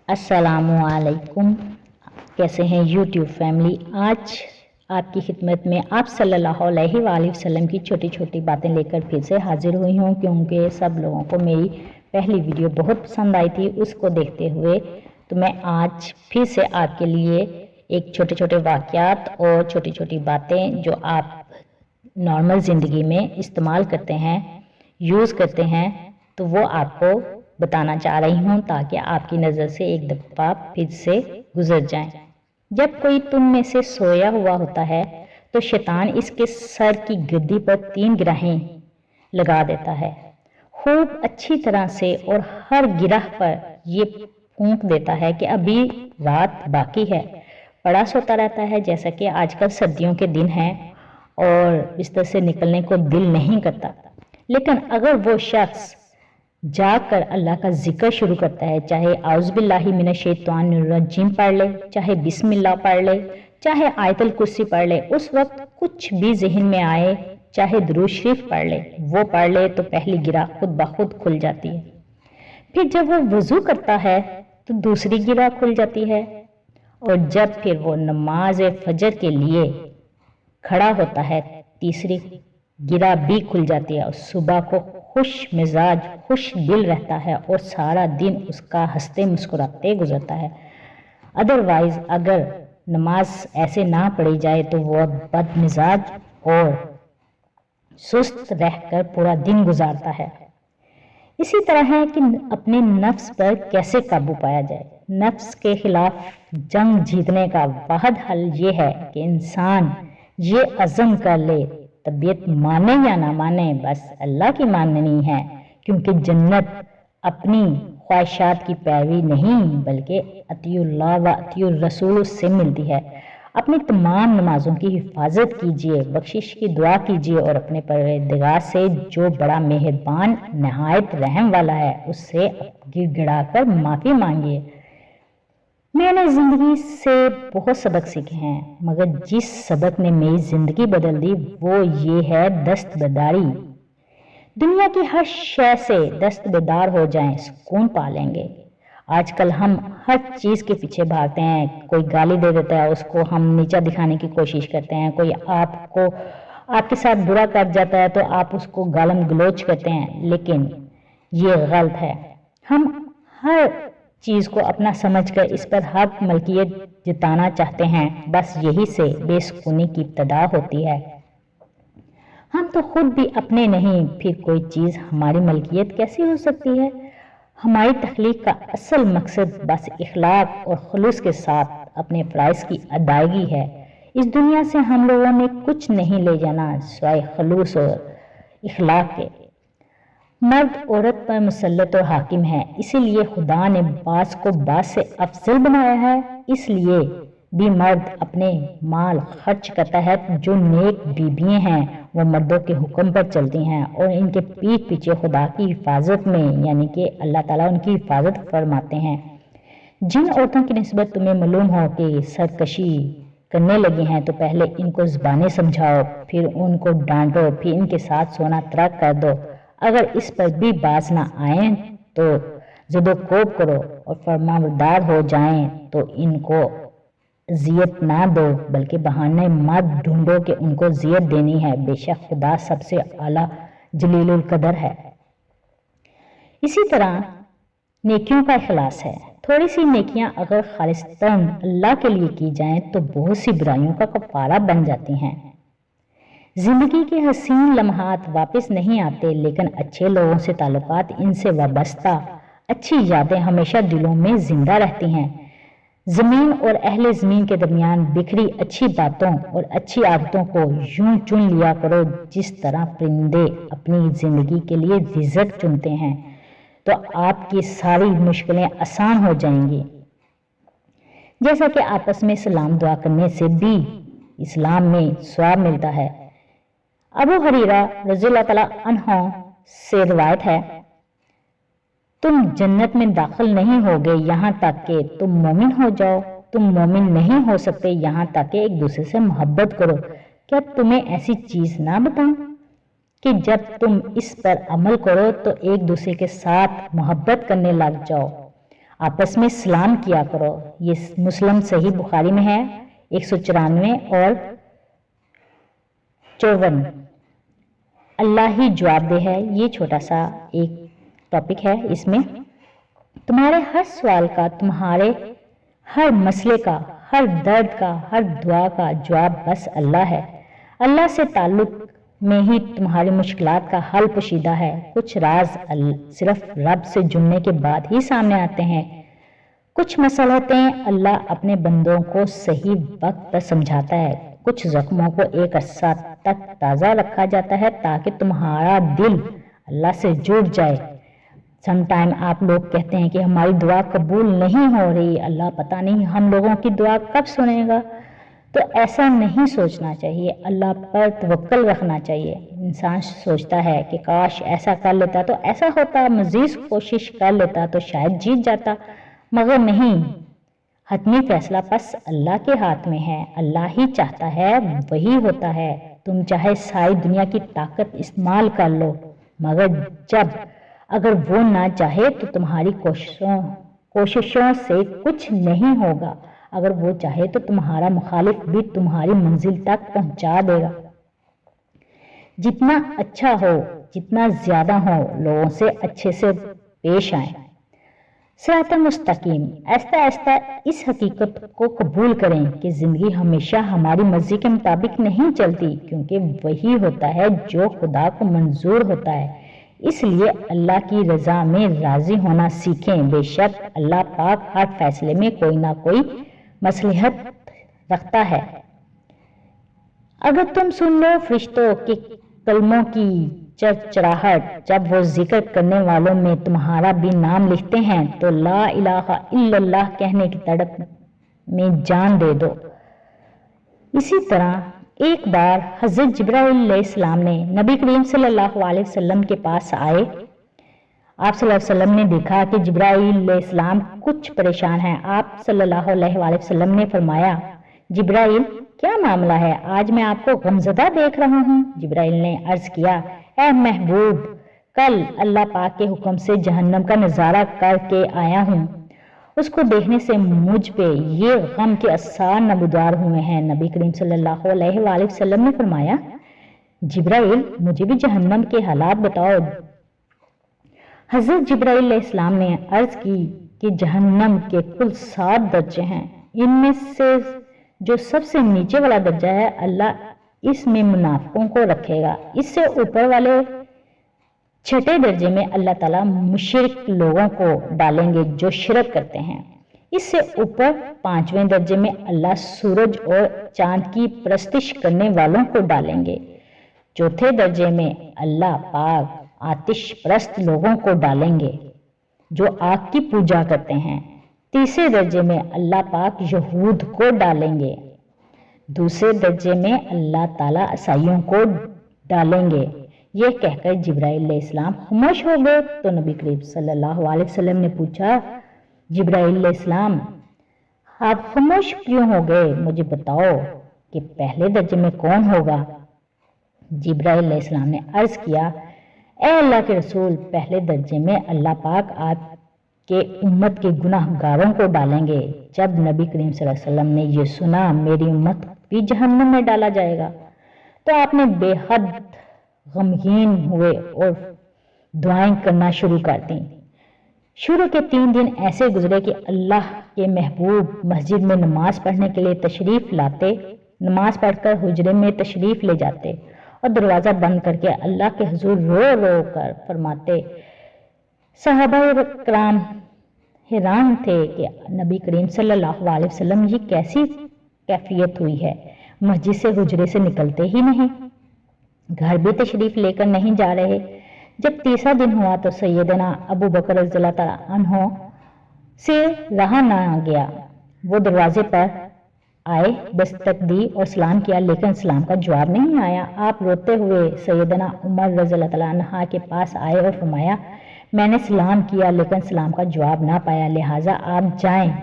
अस्सलामुअलैकुम। कैसे हैं यूट्यूब फैमिली। आज आपकी खिदमत में आप सल्लल्लाहु अलैहि वसल्लम की छोटी छोटी बातें लेकर फिर से हाजिर हुई हूँ, क्योंकि सब लोगों को मेरी पहली वीडियो बहुत पसंद आई थी। उसको देखते हुए तो मैं आज फिर से आपके लिए एक छोटे छोटे वाक़यात और छोटी छोटी बातें जो आप नॉर्मल ज़िंदगी में इस्तेमाल करते हैं, यूज़ करते हैं, तो वो आपको बताना चाह रही हूँ ताकि आपकी नज़र से एक दफ़ा फिर से गुजर जाएं। जब कोई तुम में से सोया हुआ होता है तो शैतान इसके सर की गद्दी पर 3 गिराहें लगा देता है, खूब अच्छी तरह से, और हर गिराह पर ये फूंक देता है कि अभी रात बाकी है। पड़ा सोता रहता है। जैसा कि आजकल सर्दियों के दिन हैं और बिस्तर से निकलने को दिल नहीं करता, लेकिन अगर वो शख्स जाकर अल्लाह का जिक्र शुरू करता है, चाहे आउज़ुबिल्लाहि मिनश्शैतानिर्रजीम पढ़ ले, चाहे बिस्मिल्लाह पढ़ ले, चाहे आयतुल कुर्सी पढ़ ले, उस वक्त कुछ भी जहन में आए, चाहे दुरूद शरीफ पढ़ ले, वो पढ़ ले तो पहली गिरा खुद ब खुद खुल जाती है। फिर जब वो वज़ू करता है तो दूसरी गिरा खुल जाती है, और जब फिर वो नमाज फजर के लिए खड़ा होता है तीसरी गिरा भी खुल जाती है, और सुबह को खुश मिजाज खुश दिल रहता है और सारा दिन उसका हंसते मुस्कुराते गुजरता है। अदरवाइज अगर नमाज ऐसे ना पढ़ी जाए तो वह बदमिजाज और सुस्त रहकर पूरा दिन गुजारता है। इसी तरह है कि अपने नफ्स पर कैसे काबू पाया जाए। नफ्स के खिलाफ जंग जीतने का वाहिद हल ये है कि इंसान ये अज़म कर ले, तबीयत माने या ना माने, बस अल्लाह की माननी है, क्योंकि जन्नत अपनी ख्वाहिशात की पैरवी नहीं बल्कि अतियुल्लाह व अतियुर रसूल से मिलती है। अपनी तमाम नमाजों की हिफाजत कीजिए, बख्शिश की दुआ कीजिए और अपने परवरदिगार से जो बड़ा मेहरबान नहायत रहम वाला है उससे गिड़गिड़ा कर माफ़ी मांगिए। मैंने ज़िंदगी से बहुत सबक सीखे हैं, मगर जिस सबक ने मेरी ज़िंदगी बदल दी वो ये है दस्तबरदारी। दुनिया की हर शय से दस्तबरदार हो जाएं, सुकून पा लेंगे। आजकल हम हर चीज़ के पीछे भागते हैं। कोई गाली दे देता है, उसको हम नीचा दिखाने की कोशिश करते हैं। कोई आपके साथ बुरा कर जाता है तो आप उसको गालम गलोच करते हैं, लेकिन ये गलत है। हम हर चीज़ को अपना समझकर इस पर हक मलकियत जताना चाहते हैं, बस यही से बेसुकूनी की इब्तदा होती है। हम तो खुद भी अपने नहीं, फिर कोई चीज़ हमारी मलकियत कैसी हो सकती है। हमारी तख्लीक का असल मकसद बस इखलाक और खुलूस के साथ अपने फ़राइज़ की अदायगी है। इस दुनिया से हम लोगों ने कुछ नहीं ले जाना सिवाय खुलूस और इखलाक के। मर्द औरत पर मुसल्लत और हाकिम है, इसीलिए खुदा ने बास को बास से अफजल बनाया है। इसलिए भी मर्द अपने माल खर्च करता है। जो नेक बीबियाँ हैं वो मर्दों के हुक्म पर चलती हैं और इनके पीठ पीछे खुदा की हिफाजत में, यानी कि अल्लाह ताला उनकी हिफाजत फरमाते हैं। जिन औरतों की निस्बत तुम्हें मालूम हो कि सरकशी करने लगी हैं तो पहले इनको ज़बानें समझाओ, फिर उनको डांटो, फिर इनके साथ सोना तर्क कर दो। अगर इस पर भी बाज ना आए तो ज़िदोकोब करो और फरमाबरदार हो जाएं, तो इनको ज़ियत ना दो, बल्कि बहाने मत ढूंढो कि उनको ज़ियत देनी है। बेशक खुदा सबसे आला जलीलुल कदर है। इसी तरह नेकियों का इखलास है। थोड़ी सी नेकियां अगर खालिस्तन अल्लाह के लिए की जाएं तो बहुत सी बुराइयों का कफ़ारा बन जाती हैं। ज़िंदगी के हसीन लम्हात वापस नहीं आते, लेकिन अच्छे लोगों से ताल्लुकात, इनसे वाबस्ता अच्छी यादें हमेशा दिलों में जिंदा रहती हैं। ज़मीन और अहले ज़मीन के दरमियान बिखरी अच्छी बातों और अच्छी आदतों को यूं चुन लिया करो जिस तरह परिंदे अपनी ज़िंदगी के लिए रिज़्क चुनते हैं, तो आपकी सारी मुश्किलें आसान हो जाएंगी। जैसा कि आपस में सलाम दुआ करने से भी इस्लाम में सवाब मिलता है। अबू हुरैरा रज़ियल्लाहु तआला अन्हु से रिवायत है, तुम जन्नत में दाखिल नहीं होगे यहाँ तक कि तुम मोमिन हो जाओ। तुम मोमिन नहीं हो सकते यहाँ तक कि एक दूसरे से मोहब्बत करो। क्या तुम्हें ऐसी चीज़ ना बताऊं कि जब तुम इस पर अमल करो तो एक दूसरे के साथ मोहब्बत करने लग जाओ। आपस में सलाम किया करो। ये मुस्लिम सही बुखारी में है 194 और 54। अल्लाह ही जवाब दे है, ये छोटा सा एक टॉपिक है। इसमें तुम्हारे हर सवाल का, तुम्हारे हर मसले का, हर दर्द का, हर दुआ का जवाब बस अल्लाह है। अल्लाह से ताल्लुक में ही तुम्हारी मुश्किलात का हल पोशीदा है। कुछ राज सिर्फ रब से जुड़ने के बाद ही सामने आते हैं। कुछ मसलहतें अल्लाह अपने बंदों को सही वक्त पर समझाता है। कुछ जख्मों को एक अरसा तक ताज़ा रखा जाता है ताकि तुम्हारा दिल अल्लाह से जुड़ जाए। समटाइम आप लोग कहते हैं कि हमारी दुआ कबूल नहीं हो रही, अल्लाह पता नहीं हम लोगों की दुआ कब सुनेगा। तो ऐसा नहीं सोचना चाहिए, अल्लाह पर तवक्कल रखना चाहिए। इंसान सोचता है कि काश ऐसा कर लेता तो ऐसा होता, मज़ीद कोशिश कर लेता तो शायद जीत जाता, मगर नहीं। हतमी फैसला बस अल्लाह के हाथ में है। अल्लाह ही चाहता है वही होता है। तुम चाहे सारी दुनिया की ताकत इस्तेमाल कर लो, मगर अगर वो ना चाहे तो तुम्हारी कोशिशों से कुछ नहीं होगा। अगर वो चाहे तो तुम्हारा मुखालिफ भी तुम्हारी मंजिल तक पहुंचा देगा। जितना अच्छा हो, जितना ज्यादा हो, लोगों से अच्छे से पेश आए। सिरातुल मुस्तकीम, आहिस्ता आहिस्ता इस हकीकत को कबूल करें कि जिंदगी हमेशा हमारी मर्जी के मुताबिक नहीं चलती, क्योंकि वही होता है जो खुदा को मंजूर होता है। इसलिए अल्लाह की रजा में राजी होना सीखें। बेशक अल्लाह पाक हर फैसले में कोई ना कोई मसलहत रखता है। अगर तुम सुन लो फरिश्तों के कलमों की चरचराहट, जब वो जिक्र करने वालों में तुम्हारा भी नाम लिखते हैं, तो ला इलाहा इल्लल्लाह कहने की तड़प में जान दे दो। इसी तरह एक बार हज़रत जिब्राइल अलैहिस्सलाम ने नबी करीम सल्लल्लाहु अलैहि वसल्लम के पास आए। आप सल्लल्लाहु अलैहि वसल्लम ने देखा कि जिब्राइल अलैहिस्सलाम कुछ परेशान हैं। आप सल्लल्लाहु अलैहि वसल्लम ने फरमाया, जिब्राइल क्या मामला है, आज मैं आपको गमज़दा देख रहा हूँ। जिब्राइल ने अर्ज किया, ऐ महबूब, कल अल्लाह पाक के हुक्म से जहन्नम का नज़ारा करके आया हूँ। उसको देखने से मुझ पे ये गम के आसार नबूदार हुए हैं। नबी करीम सल्लल्लाहु अलैहि वसल्लम ने फरमाया, जिब्राइल मुझे भी जहन्नम के हालात बताओ। हज़रत जिब्राइल अलैहिस्सलाम ने अर्ज की कि जहन्नम के कुल 7 दर्जे हैं। इनमें से जो सबसे नीचे वाला दर्जा है, अल्लाह इसमें मुनाफिकों को रखेगा। इससे ऊपर वाले 6ठे दर्जे में अल्लाह ताला मुशरिक लोगों को डालेंगे जो शिरक करते हैं। इससे ऊपर 5वें दर्जे में अल्लाह सूरज और चांद की परस्तिश करने वालों को डालेंगे। चौथे दर्जे में अल्लाह पाक आतिश परस्त लोगों को डालेंगे जो आग की पूजा करते हैं। तीसरे दर्जे में अल्लाह पाक यहूद को डालेंगे। दूसरे दर्जे में अल्लाह ताला ईसाइयों को डालेंगे। यह कहकर जिब्राइल अलैहिस्सलाम खामोश हो गए। तो नबी करीम सल्लल्लाहु अलैहि वसल्लम ने पूछा, जिब्राइल अलैहिस्सलाम आप खामोश क्यों हो गए, मुझे बताओ कि पहले दर्जे में कौन होगा। जिब्राइल अलैहिस्सलाम ने अर्ज किया, ए अल्लाह के रसूल, पहले दर्जे में अल्लाह पाक आपके उम्मत के गुनाहगारों को डालेंगे। जब नबी करीम सल्लल्लाहु अलैहि वसल्लम ने यह सुना मेरी उम्मत भी जहन्नम में डाला जाएगा, तो आपने बेहद गमगीन हुए और दुआएं करना शुरू कर दी। शुरू के 3 दिन ऐसे गुजरे कि अल्लाह के महबूब मस्जिद में नमाज पढ़ने के लिए तशरीफ लाते, नमाज पढ़कर हुजरे में तशरीफ ले जाते और दरवाज़ा बंद करके अल्लाह के हुजूर रो रो कर फरमाते। सहाबा कराम हैरान थे कि नबी करीम सल्लल्लाहु अलैहि वसल्लम ये कैसी कैफियत हुई है, मस्जिद से हुजरे से निकलते ही नहीं, घर भी तशरीफ लेकर नहीं जा रहे। जब तीसरा दिन हुआ तो सैयदना अबू बकर रज़ियल्लाहु तआला अन्हु से रहा ना गया। वो दरवाजे पर आए, दस्तक दी और सलाम किया, लेकिन सलाम का जवाब नहीं आया। आप रोते हुए सैयदना उमर रज़ियल्लाहु तआला अन्हा के पास आए और फरमाया, मैंने सलाम किया लेकिन सलाम का जवाब ना पाया, लिहाजा आप जाएं,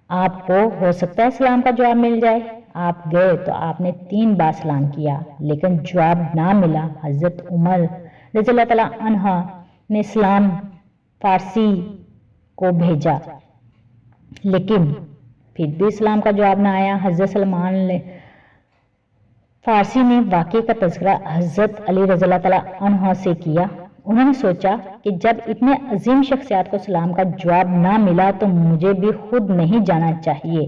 आपको हो सकता है सलाम का जवाब मिल जाए। आप गए तो आपने 3 बार सलाम किया लेकिन जवाब ना मिला। हज़रत उमर रज़ियल्लाहु तआला अन्हा ने सलाम फारसी को भेजा, लेकिन फिर भी इस्लाम का जवाब न आया। हजरत सलमान फारसी ने वाक़े का तज़किरा हजरत अली रज़ियल्लाहु तआला अन्हु से किया। उन्होंने सोचा कि जब इतने अजीम शख्सियत को सलाम का जवाब ना मिला तो मुझे भी खुद नहीं जाना चाहिए,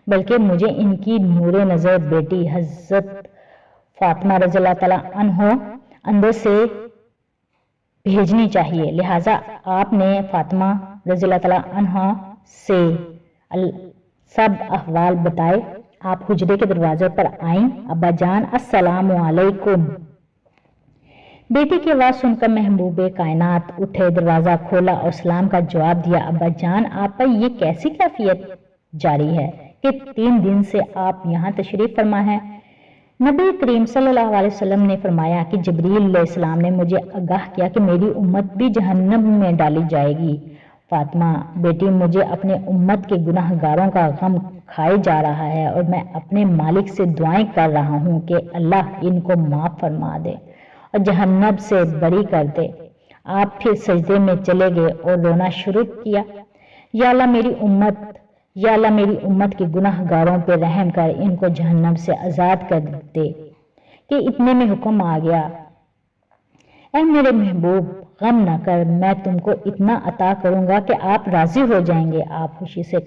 बल्कि मुझे इनकी नूरे नज़र बेटी हजरत फातिमा रज़ियल्लाहु तआला अन्हा अंदर से भेजनी चाहिए। लिहाजा आपने फातिमा रज़ियल्लाहु तआला अन्हा से सब अहवाल बताए। आप हुजरे के दरवाजे पर आईं। अब्बा जान अस्सलामु अलैकुम। बेटी की आवाज़ सुनकर महबूबे कायनात उठे, दरवाज़ा खोला और सलाम का जवाब दिया। अब्बा जान, आप पर ये कैसी कैफियत जारी है कि 3 दिन से आप यहाँ तशरीफ़ फरमा है? नबी करीम सल्लल्लाहु अलैहि वसल्लम ने फरमाया कि जिब्रील अलैहिस्सलाम ने मुझे आगाह किया कि मेरी उम्मत भी जहन्नम में डाली जाएगी। फातिमा बेटी, मुझे अपने उम्मत के गुनाहगारों का गम खाए जा रहा है और मैं अपने मालिक से दुआएं कर रहा हूँ कि अल्लाह इनको माफ़ फरमा दे और जहन्नम से बरी कर दे। आप फिर सजदे में चले गए और रोना शुरू किया। या अल्लाह मेरी उम्मत के गुनाहगारों पर रहम कर इनको जहन्नम से आज़ाद कर दे। कि इतने में हुक्म आ गया, ऐ मेरे महबूब, गम न कर, मैं तुमको इतना अता करूंगा कि आप राजी हो जाएंगे। आप खुशी से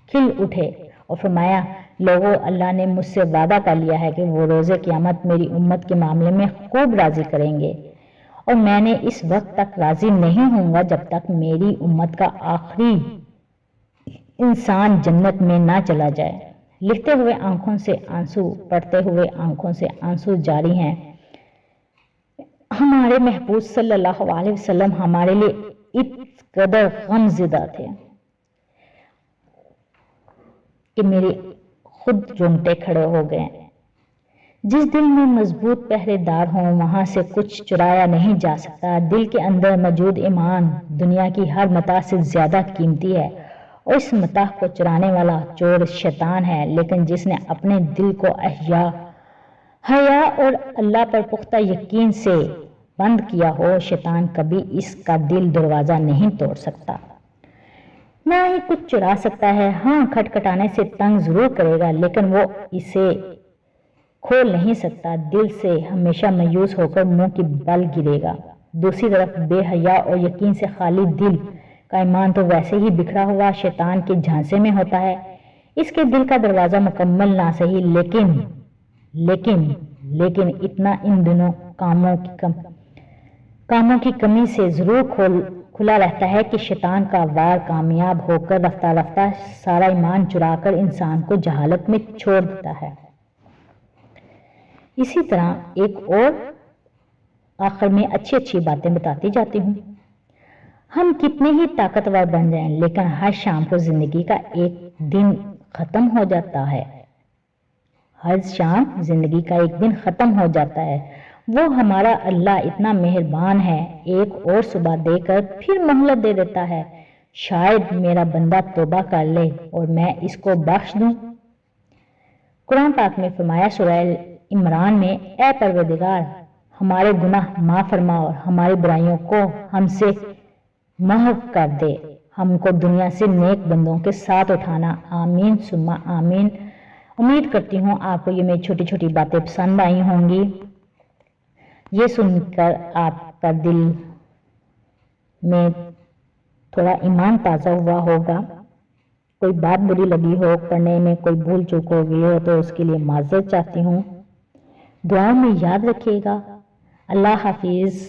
खिल उठे और फरमाया, लोगों, अल्लाह ने मुझसे वादा कर लिया है कि वो रोज़े क़यामत मेरी उम्मत के मामले में खूब राजी करेंगे और मैंने इस वक्त तक राजी नहीं होऊंगा जब तक मेरी उम्मत का आखिरी इंसान जन्नत में ना चला जाए। लिखते हुए आंखों से आंसू, पढ़ते हुए आंखों से आंसू जारी हैं। हमारे महबूब सल्लल्लाहु अलैहि वसल्लम हमारे लिए इस कदर गमज़दा थे कि मेरे खुद रोंगटे खड़े हो गए। जिस दिल में मजबूत पहरेदार हों वहां से कुछ चुराया नहीं जा सकता। दिल के अंदर मौजूद ईमान दुनिया की हर मता से ज्यादा कीमती है और इस मता को चुराने वाला चोर शैतान है। लेकिन जिसने अपने दिल को हया और अल्लाह पर पुख्ता यकीन से बंद किया हो, शैतान कभी इसका दिल दरवाजा नहीं तोड़ सकता, ना ही कुछ चुरा सकता है। हाँ, खटखटाने से तंग जरूर करेगा, लेकिन वो इसे खोल नहीं सकता। दिल से हमेशा मायूस होकर मुंह की बल गिरेगा। दूसरी तरफ बेहया और यकीन से खाली दिल का ईमान तो वैसे ही बिखरा हुआ शैतान के झांसे में होता है। इसके दिल का दरवाजा मुकम्मल ना सही, लेकिन इतना इन दिनों कामों की कमी से जरूर खुला रहता है कि शैतान का वार कामयाब होकर रफ्ता रफ्ता सारा ईमान चुराकर इंसान को जहालत में छोड़ देता है। इसी तरह एक और आखिर में अच्छी बातें बताती जाती हूँ। हम कितने ही ताकतवर बन जाएं, लेकिन हर शाम को जिंदगी का एक दिन खत्म हो जाता है। हर शाम जिंदगी का एक दिन खत्म हो जाता है। वो हमारा अल्लाह इतना मेहरबान है, एक और सुबह देकर फिर मोहलत दे देता है। शायद मेरा बंदा तौबा कर ले और मैं इसको बख्श दूं। कुरान पाक में फरमाया सूरह इमरान में, ऐ परवरदिगार, हमारे गुनाह माफ फरमा और हमारी बुराइयों को हमसे माफ कर दे, हमको दुनिया से नेक बंदों के साथ उठाना। आमीन सुम्मा आमीन। उम्मीद करती हूँ आपको ये मेरी छोटी छोटी बातें पसंद आई होंगी। ये सुनकर आपका दिल में थोड़ा ईमान ताज़ा हुआ होगा। कोई बात बुरी लगी हो, पढ़ने में कोई भूल चूक हो गई हो तो उसके लिए माजरत चाहती हूँ। दुआओं में याद रखिएगा। अल्लाह हाफिज़।